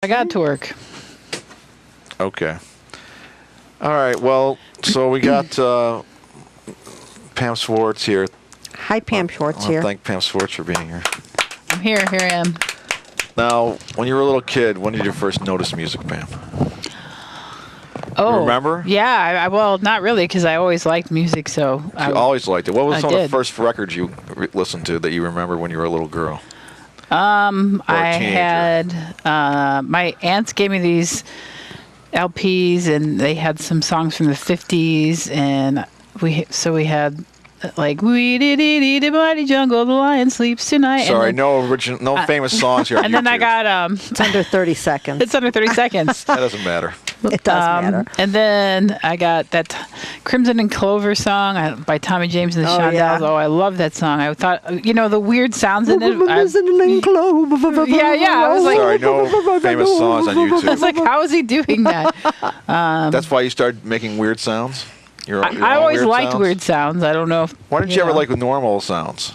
I got to work. Okay. All right. Well, so we got Pam Swarts here. Hi, Pam Swarts I here. thank Pam Swarts for being here. I'm here. Here I am. Now, when you were a little kid, when did you first notice music, Pam? Oh, You remember? Yeah. Well, not really, because I always liked music. So You always liked it. What was I some of the did. first records you listened to that you remember when you were a little girl? Or a I teenager? had my aunts gave me these LPs, and they had some songs from the 50s, and we had like "We did it, the mighty jungle, the lion sleeps tonight." Sorry, and then, no famous songs here. On and then I YouTube. got It's under 30 seconds. it's under 30 seconds. That doesn't matter. It does matter. And then I got that Crimson and Clover song by Tommy James and the Oh, Shondells. yeah. Oh, I love that song. I thought, the weird sounds in it. I was Sorry, no famous songs on YouTube. like, how is he doing that? That's why you started making weird sounds? Your I own always liked sounds? weird sounds. I don't know if... Why didn't you ever like normal sounds?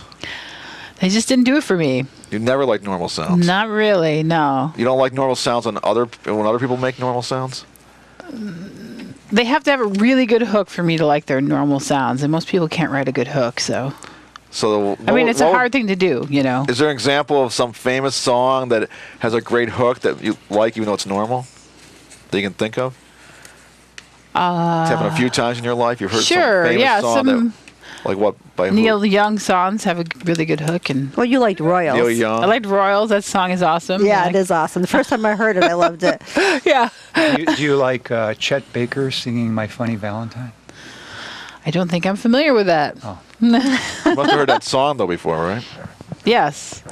They just didn't do it for me. You never liked normal sounds? Not really, no. You don't like normal sounds when other people make normal sounds? They have to have a really good hook for me to like their normal sounds, and most people can't write a good hook, so... So it's a hard thing to do, Is there an example of some famous song that has a great hook that you like even though it's normal? That you can think of? It's happened a few times in your life. You've heard some famous song that, like what? By who? Neil Young songs have a really good hook, and Well, you liked Royals. Neil Young. I liked Royals. That song is awesome. Yeah, it is awesome. The first time I heard it, I loved it. Yeah. Do you like Chet Baker singing My Funny Valentine? I don't think I'm familiar with that. Oh. You must have heard that song though before, right? Yes.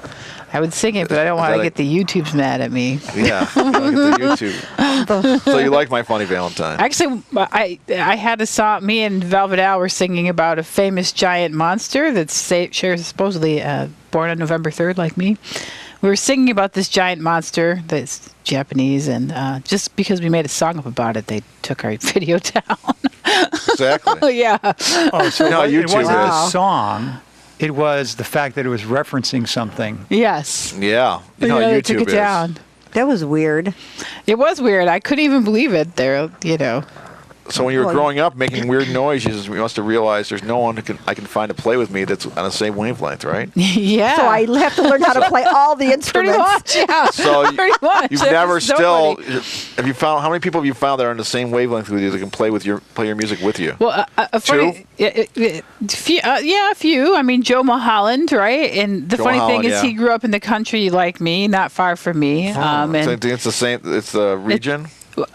I would sing it, but I don't want to that get the YouTubes mad at me. Yeah. Look at the YouTube. So you like My Funny Valentine? Actually, I had a song. Me and Velvet Al were singing about a famous giant monster that's supposedly born on November 3rd, like me. We were singing about this giant monster that's Japanese, and just because we made a song up about it, they took our video down. Exactly. Oh yeah. Oh, so No, it YouTube wasn't is. a song. It was the fact that it was referencing something. Yes. Yeah. You know Yeah, how they YouTube took it is. down. That was weird. It was weird. I couldn't even believe it. So when you were Well, growing up making weird noises, you must have realized there's no one I can find to play with me that's on the same wavelength, right? Yeah. So I have to learn how to play all the pretty instruments. much. Yeah. So pretty much. you've It never was so still funny. have you found how many people have you found that are on the same wavelength with you that can play your music with you? Well, a funny, a few. I mean, Joe Mulholland, right? And the Joe funny Mulholland, thing is, yeah. he grew up in the country like me, not far from me. So I And think it's the same. It's the region.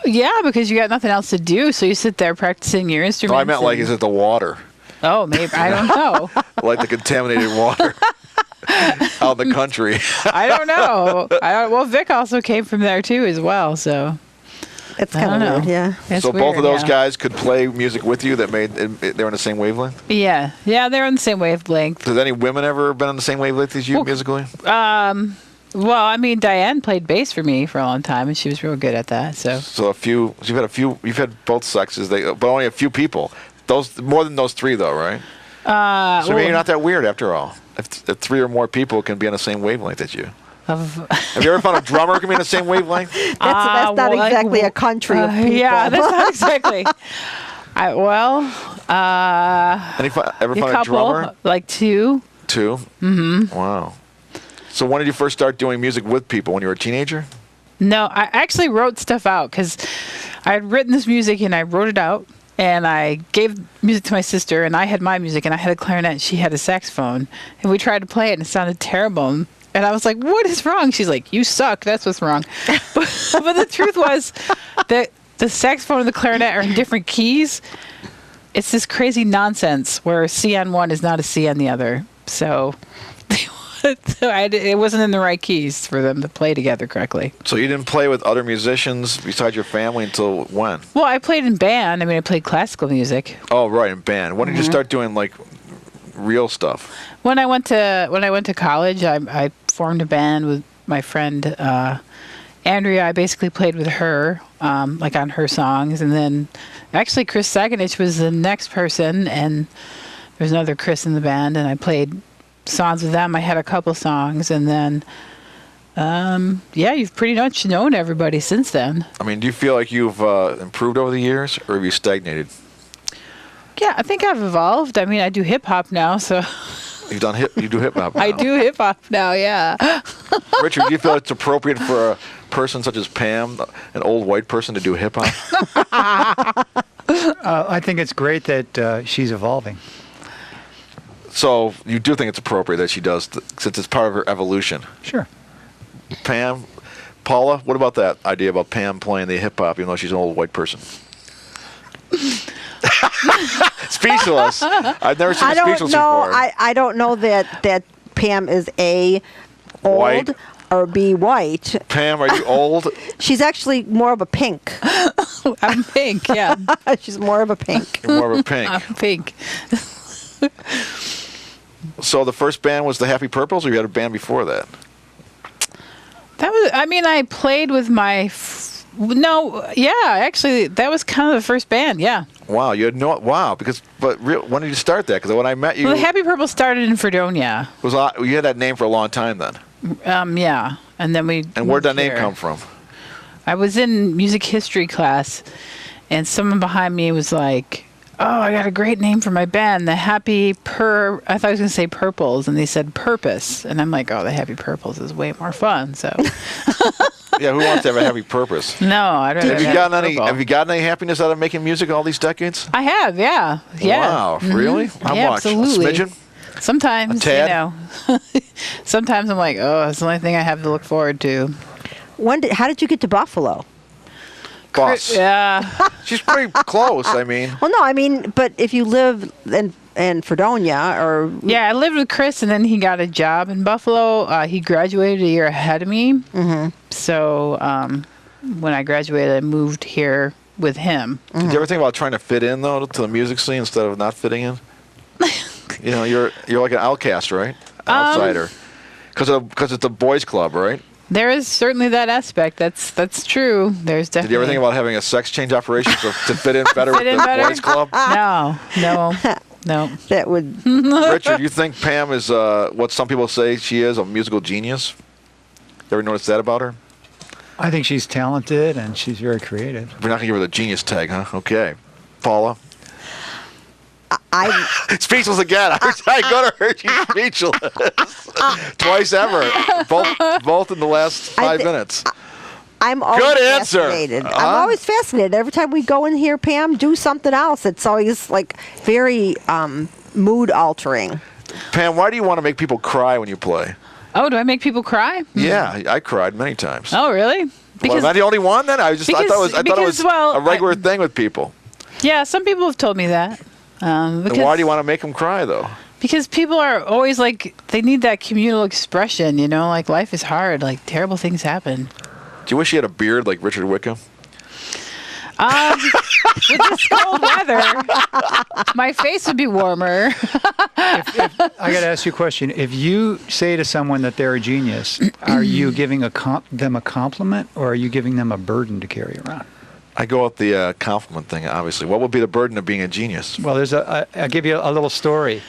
yeah, because you got nothing else to do, so you sit there practicing your No, instruments. I meant like is it the water, Oh, maybe I don't know. like the contaminated water out in the country? I don't know. Well, Vic also came from there too, as well. So It's I kind don't of know. weird, yeah. it's So both weird, of those yeah. guys could play music with you that made they're on the same wavelength. Yeah, they're on the same wavelength. Has any women ever been on the same wavelength as you Well, musically? Well, I mean, Diane played bass for me for a long time, and she was real good at that. So So you've had both sexes, but only a few people. Those more than those three though, right? So maybe you're not that weird after all. If 3 or more people can be on the same wavelength as you. Have you ever found a drummer who can be on the same wavelength? That's not exactly a country of people. Yeah, that's not exactly. Ever A found a couple, drummer? like 2. 2? Mm-hmm. Wow. So when did you first start doing music with people? When you were a teenager? No, I actually wrote stuff out because I had written this music and I wrote it out. And I gave music to my sister, and I had my music, and I had a clarinet, and she had a saxophone. And we tried to play it, and it sounded terrible. And I was like, what is wrong? She's like, you suck. That's what's wrong. But the truth was that the saxophone and the clarinet are in different keys. It's this crazy nonsense where a C on one is not a C on the other. So it wasn't in the right keys for them to play together correctly. So you didn't play with other musicians besides your family until when? Well, I played in band. I mean, I played classical music. Oh, right, in band. When did you start doing like real stuff? When I went to college, I formed a band with my friend Andrea. I basically played with her, like on her songs, and then actually Chris Saganich was the next person, and there's another Chris in the band, and I played songs with them. I had a couple songs, and then Yeah, you've pretty much known everybody since then. I mean, do you feel like you've improved over the years, or have you stagnated? Yeah, I think I've evolved. I mean, I do hip hop now, so. You do hip hop now. I do hip hop now, yeah. Richard, do you feel it's appropriate for a person such as Pam, an old white person, to do hip hop? I think it's great that she's evolving. So you do think it's appropriate that she does, since it's part of her evolution? Sure. Pam, Paula, what about that idea about Pam playing the hip hop, even though she's an old white person? Speechless. I've never seen speechless before. I don't know that Pam is A, old, white, or B, white. Pam, are you old? She's actually more of a pink. I'm pink, yeah. She's more of a pink. You're more of a pink. I'm pink. So the first band was the Happy Purples, or you had a band before that? That was, I mean, I played with my, actually, that was kind of the first band, yeah. Wow, you had no, when did you start that? Because when I met you, Well, the Happy Purple started in Fredonia. You had that name for a long time then. Yeah, and then we. And where'd that name come from? I was in music history class, and someone behind me was like, "Oh, I got a great name for my band, the Happy I thought I was going to say Purples, and they said Purpose, and I'm like, "Oh, the Happy Purples is way more fun." So. Yeah, who wants to have a happy purpose? No, I don't. Have you gotten any happiness out of making music all these decades? I have, yeah. Wow, really? How much? Absolutely. A smidgen? Sometimes, A tad? sometimes I'm like, oh, it's the only thing I have to look forward to. How did you get to Buffalo? Bus. Yeah. She's pretty close, I mean. Well, no, I mean, but if you live in Fredonia or... Yeah, I lived with Chris, and then he got a job in Buffalo. He graduated a year ahead of me. Mm-hmm. So when I graduated, I moved here with him. Mm-hmm. Did you ever think about trying to fit in, though, to the music scene instead of not fitting in? You know, you're like an outcast, right? Outsider. Because it's a boys' club, right? There is certainly that aspect. That's true. There's definitely. Did you ever think about having a sex change operation to fit in better with the boys' club? No. That would... Richard, you think Pam is what some people say she is, a musical genius? You ever notice that about her? I think she's talented and she's very creative. We're not going to give her the genius tag, huh? Okay. Paula? Speechless again. I go to her, she's speechless. Twice ever. Both in the last 5 minutes. I'm always Good answer. fascinated. I'm always fascinated. Every time we go in here, Pam, do something else. It's always like very mood altering. Pam, why do you want to make people cry when you play? Oh, do I make people cry? Yeah, I cried many times. Oh, really? Because am I the only one then? I thought it was a regular thing with people. Yeah, some people have told me that. Then why do you want to make them cry, though? Because people are always like, they need that communal expression, you know? Like, life is hard. Like, terrible things happen. Do you wish you had a beard like Richard Wickham? With this cold weather, my face would be warmer. I got to ask you a question. If you say to someone that they're a genius, are you giving them a compliment, or are you giving them a burden to carry around? I go with the compliment thing, obviously. What would be the burden of being a genius? Well, I'll give you a little story.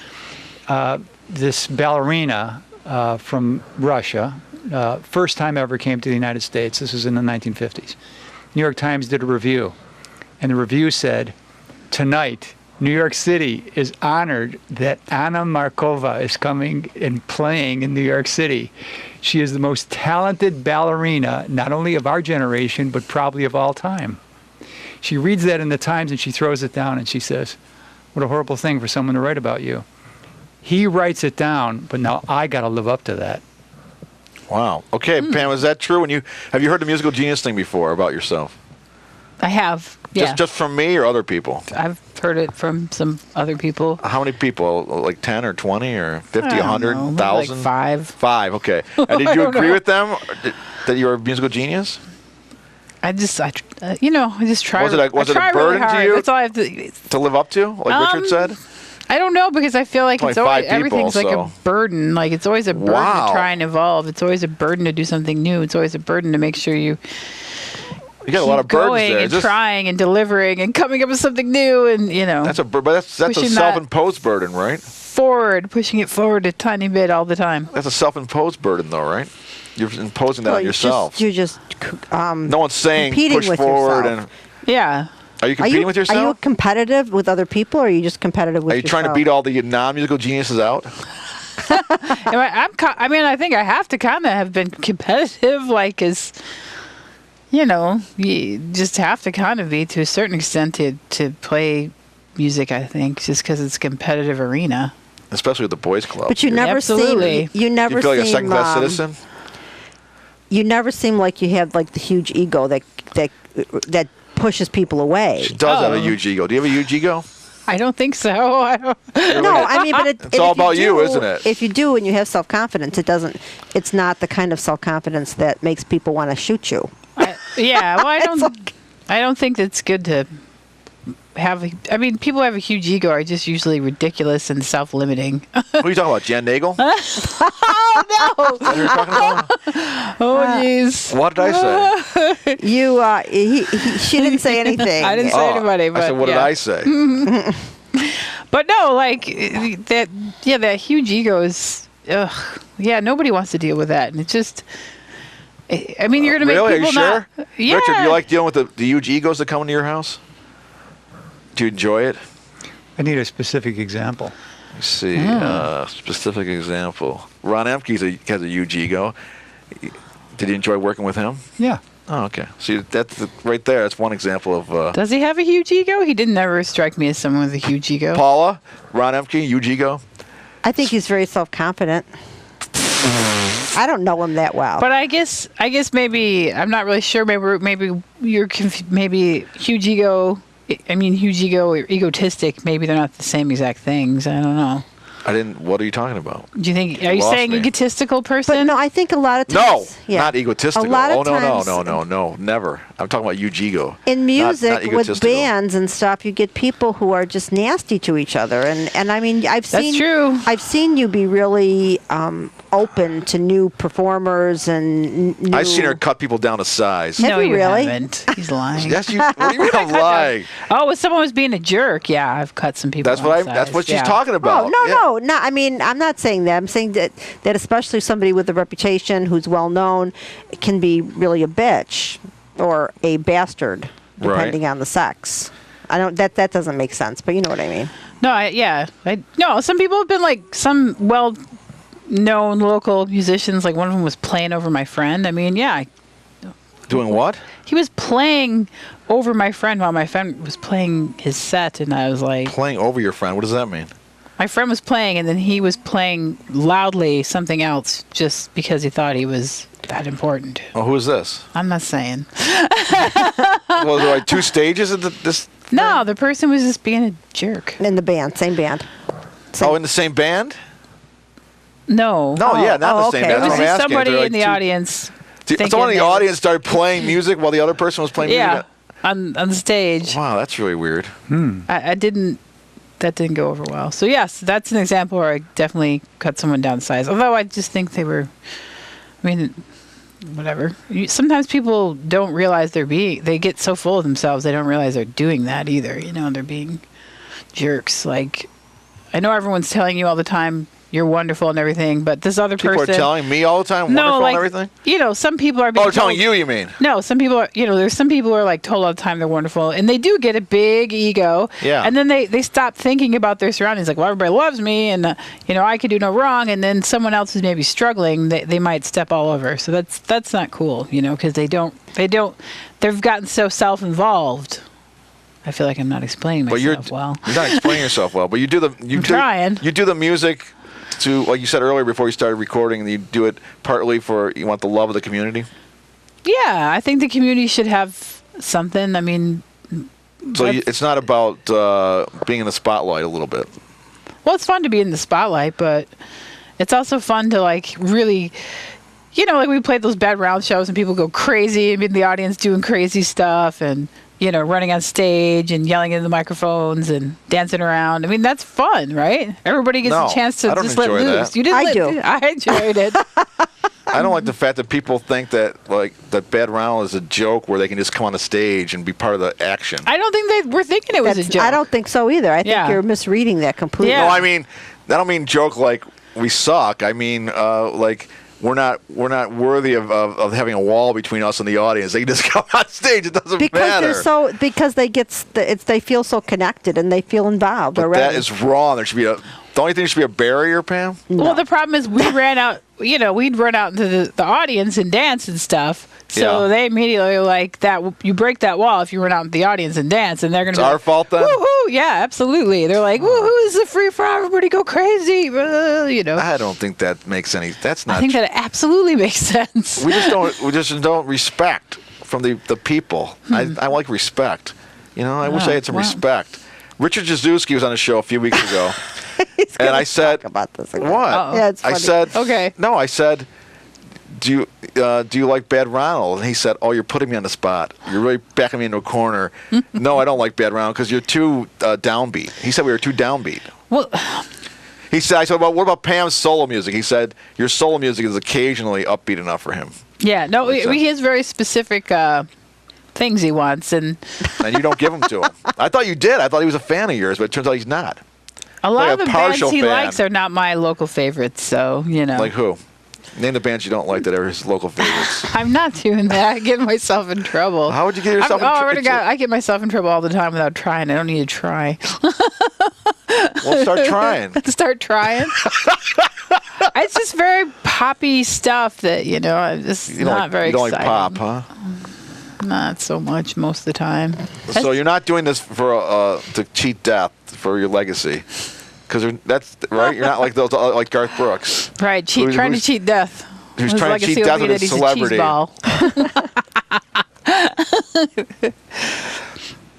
This ballerina from Russia, first time ever came to the United States. This was in the 1950s. New York Times did a review, and the review said, "Tonight, New York City is honored that Anna Markova is coming and playing in New York City. She is the most talented ballerina, not only of our generation, but probably of all time." She reads that in the Times and she throws it down and she says, "What a horrible thing for someone to write about you." He writes it down, but now I got to live up to that. Wow. Okay, Pam, is that true? Have you heard the musical genius thing before about yourself? I have, yeah. Just from me or other people? I've heard it from some other people. How many people? Like 10 or 20 or 50, 100, 1,000? Like 5. 5, okay. And did you agree with them that you were a musical genius? I just try. Was it a burden really hard. to you? That's all I have to live up to, like Richard said? I don't know, because I feel like it's always, everything's like a burden. Like, it's always a burden to try and evolve. It's always a burden to do something new. It's always a burden to make sure you got a lot of burdens going there. And trying and delivering and coming up with something new, and that's a self-imposed burden, right? Pushing it forward a tiny bit all the time. That's a self-imposed burden, though, right? You're imposing that on yourself. You're just no one's saying competing push with forward yourself. Yeah. Are you competing with yourself? Are you competitive with other people, or are you just competitive with yourself? Are you trying to beat all the non-musical geniuses out? I think I have to kind of have been competitive, like, as you just have to kind of be to a certain extent to play music. I think just because it's a competitive arena, especially with the boys' club. But you never Absolutely. seem. You never you feel like seem, a second-class citizen. You never seem like you have like the huge ego that pushes people away. She does have a huge ego. Do you have a huge ego? I don't think so. I don't. No, I mean, but it's all about you, isn't it? If you do and you have self-confidence, it's not the kind of self-confidence that makes people want to shoot you. I don't think it's good to have. People have a huge ego are just usually ridiculous and self-limiting. Who are you talking about, Jan Nagel? Oh no! Is that what you're talking about? Oh jeez. What did I say? She didn't say anything. I didn't say anybody. But I said, what did I say? But no, like that. Yeah, that huge ego is. Ugh. Yeah, nobody wants to deal with that, and it's just. You're going to make really? people Are you sure? Yeah. Richard, do you like dealing with the huge egos that come into your house? Do you enjoy it? I need a specific example. Let's see. Specific example. Ron Emke has a huge ego. Did you enjoy working with him? Yeah. Oh, okay. See, that's right there. That's one example of. Does he have a huge ego? He didn't ever strike me as someone with a huge ego. Paula, Ron Emke, huge ego. I think he's very self-confident. I don't know him that well. But I guess maybe I'm not really sure. Maybe you're maybe huge ego. Huge ego or egotistic. Maybe they're not the same exact things. I don't know. What are you talking about? Do you think? Are you saying egotistical person? But no, I think a lot of times. No, not egotistical. A lot of no, never. I'm talking about huge ego. In music, not with bands and stuff, you get people who are just nasty to each other, and I mean, That's true. I've seen you be really open to new performers and new. I've seen her cut people down to size. Have no, you really? haven't. He's lying. Yes, you. What do you mean I'm lying? Oh, if someone was being a jerk, yeah, I've cut some people. That's what she's talking about. Oh no. I mean, I'm not saying that. I'm saying that especially somebody with a reputation who's well known can be really a bitch or a bastard, depending on the sex. I don't. That doesn't make sense, but you know what I mean. No, some people have been like some well-known local musicians. Like one of them was playing over my friend. Doing what? He was playing over my friend while my friend was playing his set, and I was like... Playing over your friend? What does that mean? My friend was playing, and then he was playing loudly something else just because he thought he was that important. Oh, who is this? I'm not saying. Well, there like two stages of this? No, the person was just being a jerk. In the band, same band. In the same band? No. No, not the same okay. band. It was That's what I'm just asking. somebody They're in the audience. Someone in the audience started playing music while the other person was playing music? On the stage. Wow, that's really weird. That didn't go over well. So yes, that's an example where I definitely cut someone down size. Although I just think they were, whatever. Sometimes people don't realize they get so full of themselves they don't realize they're doing that either. They're being jerks. Like, I know everyone's telling you all the time, you're wonderful and everything, but this other person... People are telling me all the time, wonderful and everything? Some people are being told... telling you mean? No, some people are, there's some people who are like told all the time they're wonderful, and they do get a big ego. Yeah. And then they stop thinking about their surroundings, like, well, everybody loves me, and, I could do no wrong, and then someone else who's maybe struggling, they might step all over. So that's not cool, because they've gotten so self-involved. I feel like I'm not explaining myself well. You're not explaining yourself well, but you do the music to, like you said earlier before you started recording, you do it partly for you want the love of the community? Yeah, I think the community should have something. So it's not about being in the spotlight a little bit. Well, it's fun to be in the spotlight, but it's also fun to really, like we played those Bad Round shows and people go crazy and be in the audience doing crazy stuff and running on stage and yelling into the microphones and dancing around. That's fun, right? Everybody gets a chance to just let loose. That. You didn't. I do. I enjoyed it. I don't like the fact that people think that that Bad Round is a joke where they can just come on the stage and be part of the action. I don't think they were thinking it was a joke. I don't think so either. I think you're misreading that completely. Yeah. No, I don't mean joke like we suck. I mean we're not worthy of having a wall between us and the audience. They can just come on stage. It doesn't matter. Because they feel so connected and they feel involved But already. that is wrong. There should be the only thing there should be a barrier, Pam. No. Well, the problem is we ran out. We'd run out into the audience and dance and stuff. So they immediately were like that. You break that wall if you run out in the audience and dance, and they're going to. It's our fault then. Woohoo! Yeah, absolutely. They're like, "Woohoo! This is free for everybody. Go crazy!" I don't think that makes any. That's not. I think that absolutely makes sense. We just don't respect from the people. I like respect. I wish I had some respect. Richard Jazuski was on a show a few weeks ago, and I said, talk about this again. "What?" Uh-oh. Yeah, it's funny. I said, Okay. No, I said, do you like Bad Ronald? And he said, "Oh, you're putting me on the spot. You're really backing me into a corner." No, I don't like Bad Ronald because you're too downbeat. He said we were too downbeat. Well, I said, what about Pam's solo music? He said, your solo music is occasionally upbeat enough for him. yeah, no, he has very specific things he wants, and You don't give them to him. I thought you did. I thought he was a fan of yours, but it turns out he's not. a lot Like of a the bands partial he fan. likes are not my local favorites. So Like who? Name the bands you don't like that are his local favorites. I'm not doing that. I get myself in trouble. How would you get yourself in trouble? I get myself in trouble all the time without trying. I don't need to try. Well, start trying. Start trying. It's just very poppy stuff that I'm just not very You don't excited. like pop, huh? Not so much most of the time. So you're not doing this for to cheat death for your legacy. Because that's right. You're not like those like Garth Brooks. Right, trying to cheat death. Who's His trying to legacy cheat will death be with that his he's a celebrity. cheese ball.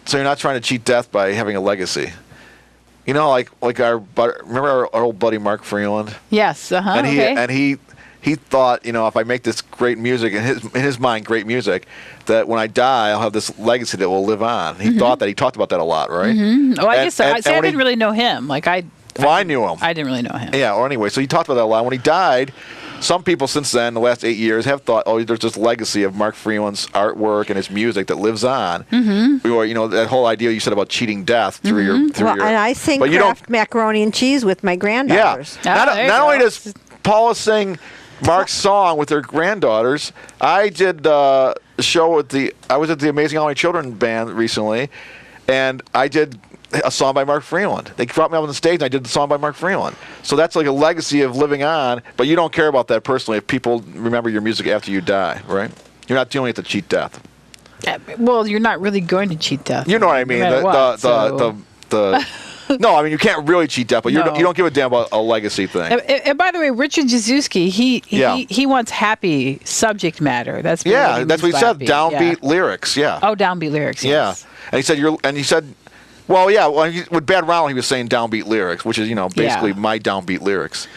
So you're not trying to cheat death by having a legacy. Like remember our old buddy Mark Freeland? Yes. And Okay. he thought, if I make this great music, in his mind, great music, that when I die, I'll have this legacy that will live on. He thought that. He talked about that a lot, right? Oh, I guess so. and I when didn't really know him. I knew him. I didn't really know him. Yeah, or anyway, so he talked about that a lot. When he died, some people since then, the last 8 years, have thought, there's this legacy of Mark Freeland's artwork and his music that lives on. Mm-hmm. Or, that whole idea you said about cheating death through your... And I sing Kraft macaroni and cheese with my granddaughters. Yeah. Not only does Paula sing Mark's song with her granddaughters, I did a show I was at the Amazing All My Children band recently, and I did a song by Mark Freeland. They brought me up on the stage and I did the song by Mark Freeland. So that's like a legacy of living on, but you don't care about that personally if people remember your music after you die, right? You're not doing it to cheat death. Well, you're not really going to cheat death. You know what I mean? No matter what, No, I mean you can't really cheat death, but you don't give a damn about a legacy thing. And by the way, Richard Jazuski, he wants happy subject matter. That's what he said. Downbeat lyrics. Yeah. Oh, downbeat lyrics. Yes. Yeah, and he said. Well, yeah. With Bad Ronald, he was saying downbeat lyrics, which is basically my downbeat lyrics.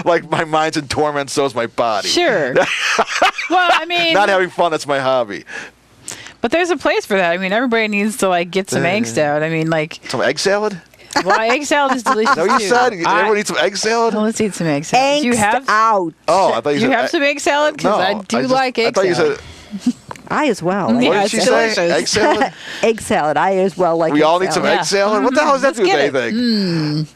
Like my mind's in torment, so is my body. Sure. Well, I mean, not having fun. That's my hobby. But there's a place for that. I mean, everybody needs to get some angst out. I mean, some egg salad. Well, egg salad is delicious. No, you too. said everyone needs some egg salad. Well, let's eat some egg salad. Angst out. Oh, I thought you said. You have some egg salad because I do like egg salad. I thought you said. I as well. Yeah, What did she say? Egg salad? Egg salad. I as well like We egg all need some salad. egg salad? What the hell does that do with get it. anything?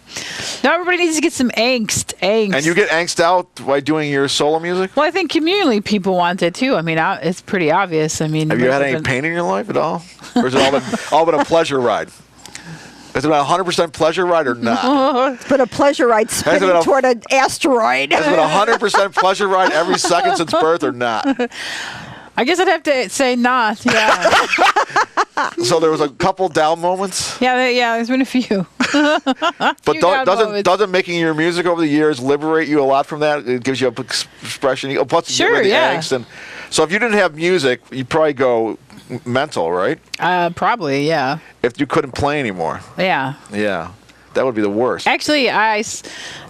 Now everybody needs to get some angst. And you get angst out by doing your solo music? Well, I think communally people want it too. I mean, it's pretty obvious. I mean, Have you had any pain in your life at all? Or has it all been a pleasure ride? Has it been a 100% pleasure ride or not? It's been a pleasure ride spinning toward an asteroid. Has it been a 100% pleasure ride every second since birth or not? I guess I'd have to say not. Yeah. So there was a couple down moments? Yeah, there's been a few. But doesn't making your music over the years liberate you a lot from that? It gives you an expression. Plus, you get rid of the angst. And so if you didn't have music, you'd probably go mental, right? Probably, yeah. If you couldn't play anymore. Yeah. Yeah. That would be the worst. Actually, I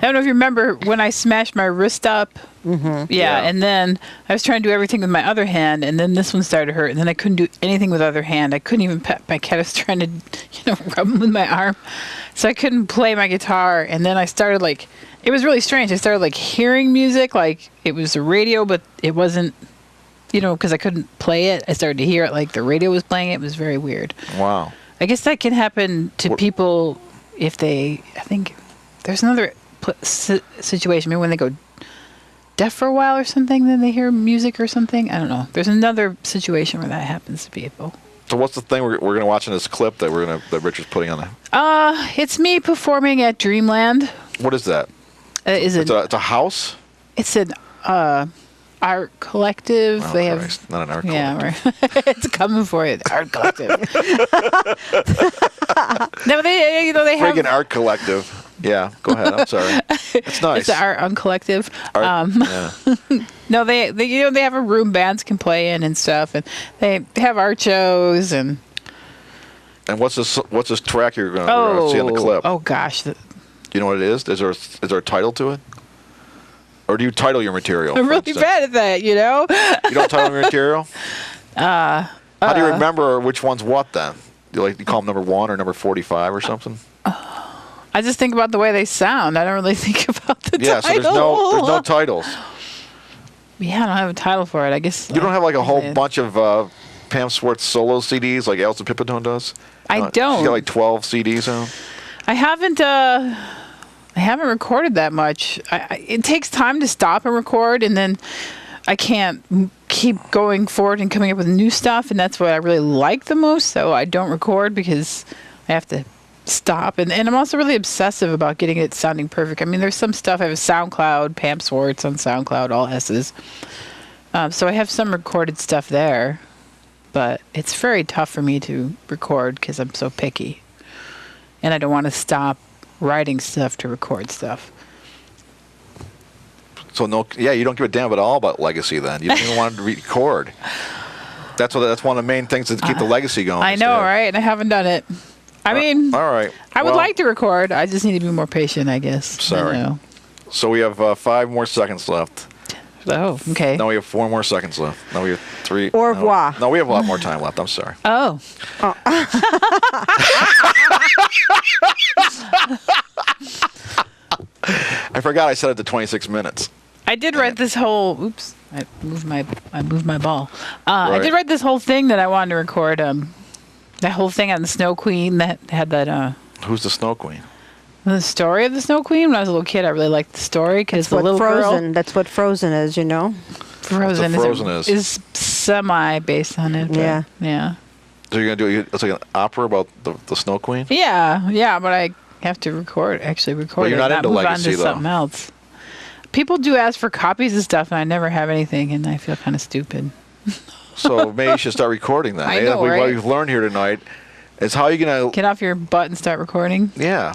don't know if you remember when I smashed my wrist up. Mm-hmm. Yeah, and then I was trying to do everything with my other hand, and then this one started to hurt, and then I couldn't do anything with the other hand. I couldn't even pet my cat. I was trying to, rub him with my arm, so I couldn't play my guitar. And then I started it was really strange. I started hearing music, like it was the radio, but it wasn't, because I couldn't play it. I started to hear it like the radio was playing it. It was very weird. Wow. I guess that can happen to people if I think there's another situation, maybe when they go deaf for a while or something, then they hear music or something. I don't know. There's another situation where that happens to people. So what's the thing we're going to watch in this clip that that Richard's putting on there? It's me performing at Dreamland. What is that? It's a house? It's an art collective. Oh, they Christ. have Not an art collective. Yeah, right. It's coming for you. The art collective. No, they have Friggin' art collective. Yeah, go ahead. I'm sorry. It's nice. It's the art collective. Yeah. No, they they have a room bands can play in and stuff, and they have art shows and. And what's this track you're going to see in the clip? Oh gosh. You know what it is? Is there a title to it? Or do you title your material? I'm really bad at that, You don't title your material? How do you remember which one's what then? You call them number 1 or number 45 or something? I just think about the way they sound. I don't really think about the title. So there's no titles. Yeah, I don't have a title for it. I guess you don't have a whole bunch of Pam Swarts solo CDs like Alison Pipitone does? I don't. She's got 12 CDs out. I haven't recorded that much. It takes time to stop and record, and then I can't keep going forward and coming up with new stuff, and that's what I really like the most. So I don't record because I have to stop, and I'm also really obsessive about getting it sounding perfect. I mean, there's some stuff I have a SoundCloud, Pam Swarts on SoundCloud, all S's. So I have some recorded stuff there, but it's very tough for me to record because I'm so picky, and I don't want to stop writing stuff to record stuff. So you don't give a damn at all about legacy then. You don't even want to record. That's one of the main things to keep the legacy going. I know, right? And I haven't done it. I mean, all right. I would like to record. I just need to be more patient, I guess. Sorry. So we have 5 more seconds left. Oh, okay. No, we have 4 more seconds left. No, we have 3. Au revoir. No, we have a lot more time left. I'm sorry. Oh. I forgot I set it to 26 minutes. I did write this whole. Oops! I moved my ball. Right. I did write this whole thing that I wanted to record. That whole thing on the Snow Queen that had that. Who's the Snow Queen? The story of the Snow Queen. When I was a little kid, I really liked the story because the little Frozen. girl. That's what Frozen is, Frozen is semi based on it. Yeah. Yeah. So you're gonna do it's like an opera about the Snow Queen? Yeah, but I have to actually record Well, you're not into move legacy, on to though. something else. People do ask for copies of stuff, and I never have anything, and I feel kind of stupid. So maybe you should start recording that. I know, What right? we've learned here tonight is how you're going to... Get off your butt and start recording. Yeah.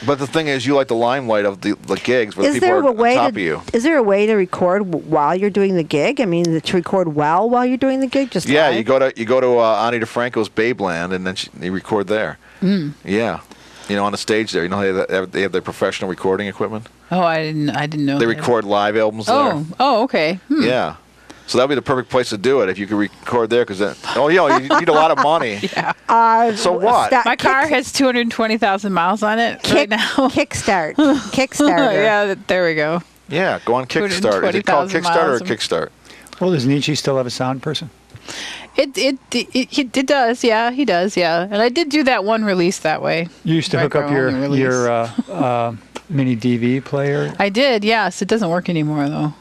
But the thing is, you like the limelight of the gigs where people are on top of you. Is there a way to record while you're doing the gig? I mean, to record well while you're doing the gig? Just Yeah, live? you go to Ani DeFranco's Babeland, and then you record there. Yeah. On the stage there. You know how they have their professional recording equipment? Oh, I didn't know. They record live albums there. Oh, okay. Yeah. So that would be the perfect place to do it if you could record there, because you need a lot of money. Yeah. So what? My car has 220,000 miles on it right now. Kickstart. Kickstarter. Yeah, there we go. Yeah, go on Kickstarter. Is it called 220,000 Kickstarter or miles. Kickstart? Well, does Nietzsche still have a sound person? It does, yeah, he does, yeah. And I did do that one release that way. You used to hook up your mini DV player? I did, yes. It doesn't work anymore, though.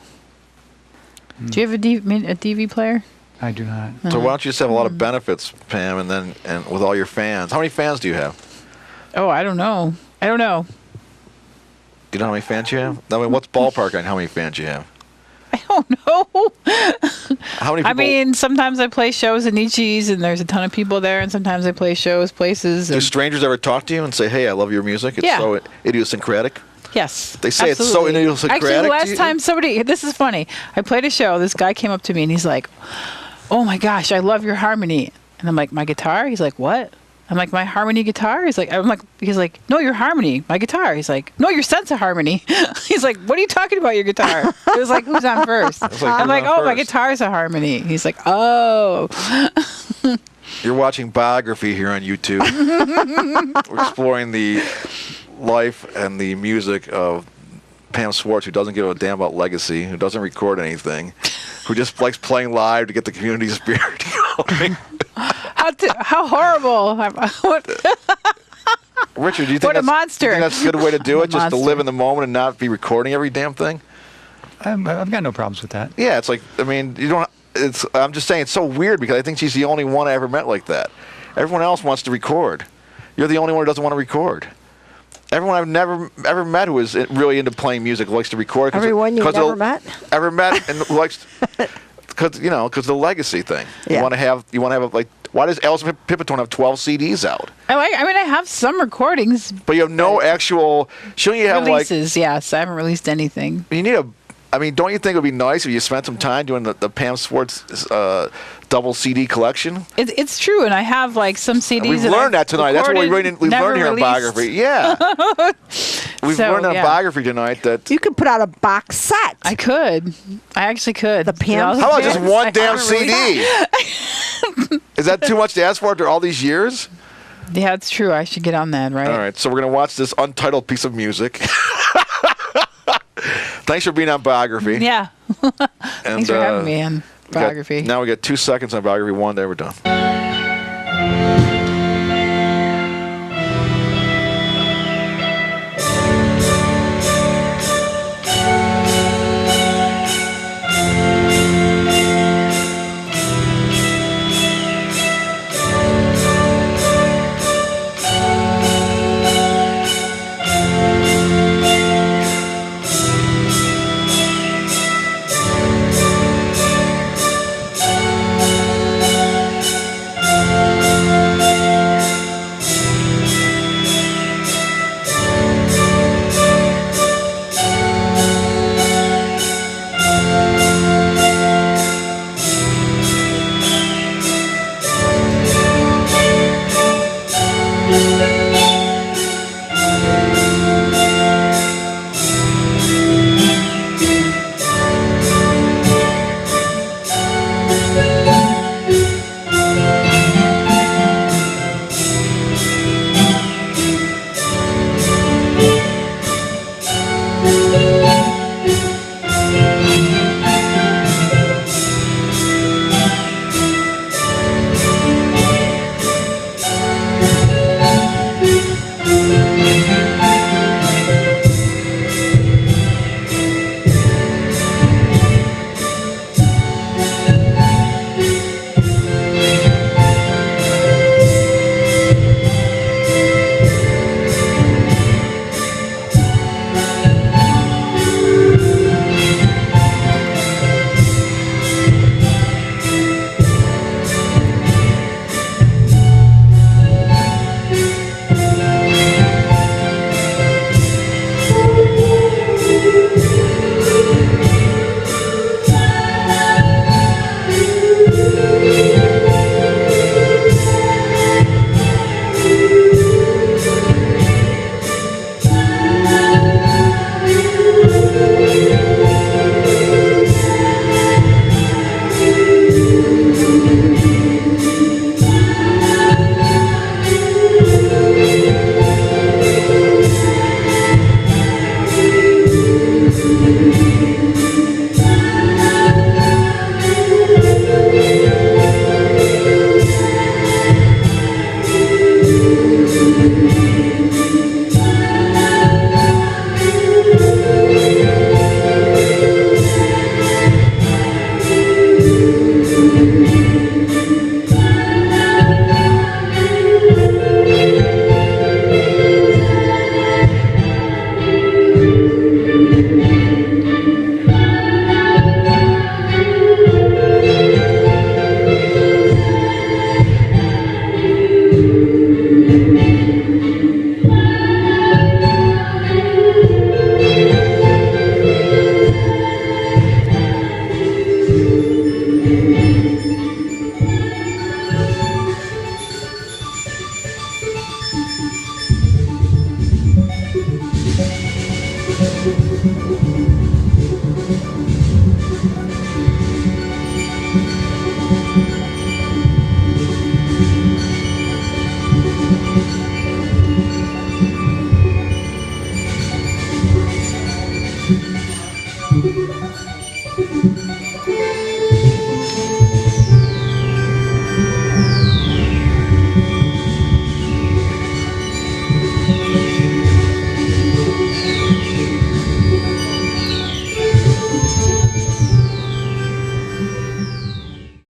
Do you have a DV player? I do not. So why don't you just have a lot of benefits, Pam, and with all your fans? How many fans do you have? Oh, I don't know. You know how many fans you have? I mean, what's ballpark on how many fans you have? I don't know. How many people? I mean, sometimes I play shows at Nietzsche's and there's a ton of people there, and sometimes I play shows, places. Do strangers ever talk to you and say, "Hey, I love your music. It's so idiosyncratic"? Yes. They say absolutely. It's so idiosyncratic. Actually, the last time this is funny. I played a show. This guy came up to me and he's like, "Oh my gosh, I love your harmony." And I'm like, "My guitar?" He's like, "What?" I'm like, "My harmony guitar?" He's like, "No, your harmony, my guitar." He's like, "No, your sense of harmony." He's like, "What are you talking about, your guitar?" It was like, "Who's on first?" I'm like, "Oh, my guitar's a harmony." He's like, "Oh." You're watching Biography here on YouTube. We're exploring the life and the music of Pam Swarts, who doesn't give a damn about legacy, who doesn't record anything, who just likes playing live to get the community spirit going. How horrible. Richard, do you think What a monster. You think that's a good way to do it? Just to live in the moment and not be recording every damn thing? I've got no problems with that. Yeah, it's like, I mean, you don't. I'm just saying it's so weird because I think she's the only one I ever met like that. Everyone else wants to record. You're the only one who doesn't want to record. Everyone I've never ever met who is really into playing music likes to record. Everyone you've never met? Ever met and likes, because the legacy thing. Yeah. You want to have like. Why does Elvis Pipitone have 12 CDs out? I have some recordings. But you have no actual. Shouldn't you have releases? Yes, I haven't released anything. You need don't you think it would be nice if you spent some time doing the Pam Swarts double CD collection? It's true, and I have like some CDs. We've learned that tonight. That's what we've learned here in biography. Yeah, we've learned in biography tonight that you could put out a box set. I could. I actually could. The Pam. How about just one damn CD? Is that too much to ask for after all these years? Yeah, it's true. I should get on that, right? All right, so we're gonna watch this untitled piece of music. Thanks for being on biography. Yeah. Thanks for having me on biography. Now we got 2 seconds on biography 1. There, we're done.